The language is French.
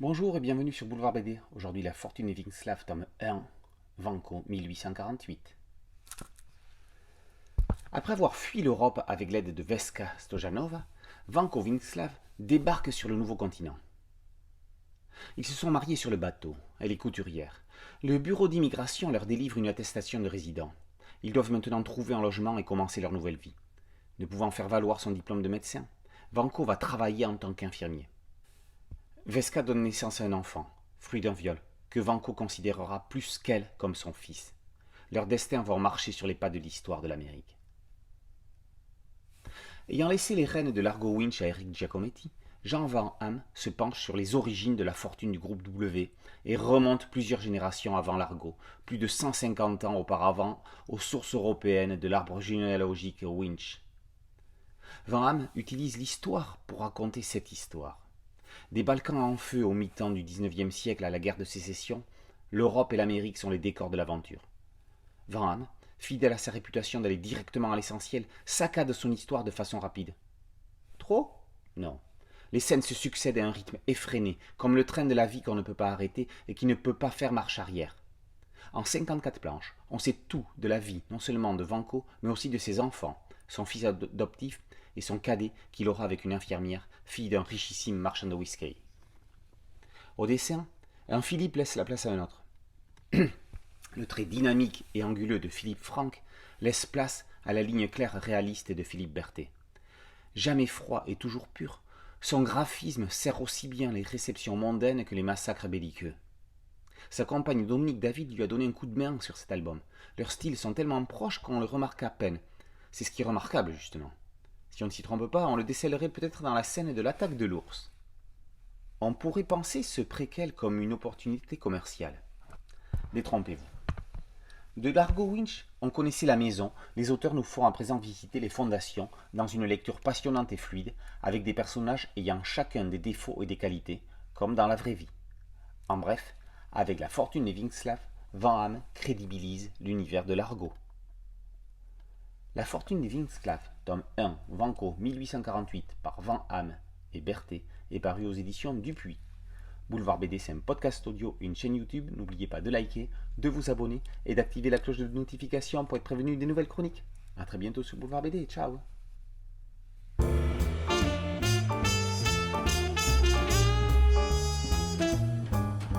Bonjour et bienvenue sur Boulevard BD. Aujourd'hui, La Fortune des Vinxlav, tome 1, Vanco, 1848. Après avoir fui l'Europe avec l'aide de Veska Stojanova, Vanco Vinxlav débarque sur le nouveau continent. Ils se sont mariés sur le bateau. Elle est couturière. Le bureau d'immigration leur délivre une attestation de résident. Ils doivent maintenant trouver un logement et commencer leur nouvelle vie. Ne pouvant faire valoir son diplôme de médecin, Vanco va travailler en tant qu'infirmier. Veska donne naissance à un enfant, fruit d'un viol, que Vanco considérera plus qu'elle comme son fils. Leurs destins vont marcher sur les pas de l'histoire de l'Amérique. Ayant laissé les rênes de l'Argo Winch à Eric Giacometti, Jean Van Hamme se penche sur les origines de la fortune du groupe W et remonte plusieurs générations avant l'Argo, plus de 150 ans auparavant, aux sources européennes de l'arbre généalogique Winch. Van Hamme utilise l'histoire pour raconter cette histoire. Des Balkans en feu au mi-temps du XIXe siècle à la guerre de sécession, l'Europe et l'Amérique sont les décors de l'aventure. Van Hamme, fidèle à sa réputation d'aller directement à l'essentiel, saccade son histoire de façon rapide. Trop ? Non. Les scènes se succèdent à un rythme effréné, comme le train de la vie qu'on ne peut pas arrêter et qui ne peut pas faire marche arrière. En 54 planches, on sait tout de la vie, non seulement de Vanco, mais aussi de ses enfants, son fils adoptif et son cadet qu'il aura avec une infirmière, fille d'un richissime marchand de whisky. Au dessin, un Philippe laisse la place à un autre. Le trait dynamique et anguleux de Philippe Franck laisse place à la ligne claire réaliste de Philippe Berthet. Jamais froid et toujours pur, son graphisme sert aussi bien les réceptions mondaines que les massacres belliqueux. Sa compagne Dominique David lui a donné un coup de main sur cet album. Leurs styles sont tellement proches qu'on le remarque à peine. C'est ce qui est remarquable, justement. Si on ne s'y trompe pas, on le décèlerait peut-être dans la scène de l'attaque de l'ours. On pourrait penser ce préquel comme une opportunité commerciale. Détrompez-vous. De l'Argo Winch, on connaissait la maison, les auteurs nous font à présent visiter les fondations dans une lecture passionnante et fluide, avec des personnages ayant chacun des défauts et des qualités, comme dans la vraie vie. En bref, avec La Fortune des Vinxlav, Van Hamme crédibilise l'univers de l'Argo. La Fortune des Vinxlav, tome 1, Vanco 1848 par Van Hamme et Berthet, est paru aux éditions Dupuis. Boulevard BD, c'est un podcast audio et une chaîne YouTube. N'oubliez pas de liker, de vous abonner et d'activer la cloche de notification pour être prévenu des nouvelles chroniques. A très bientôt sur Boulevard BD. Ciao.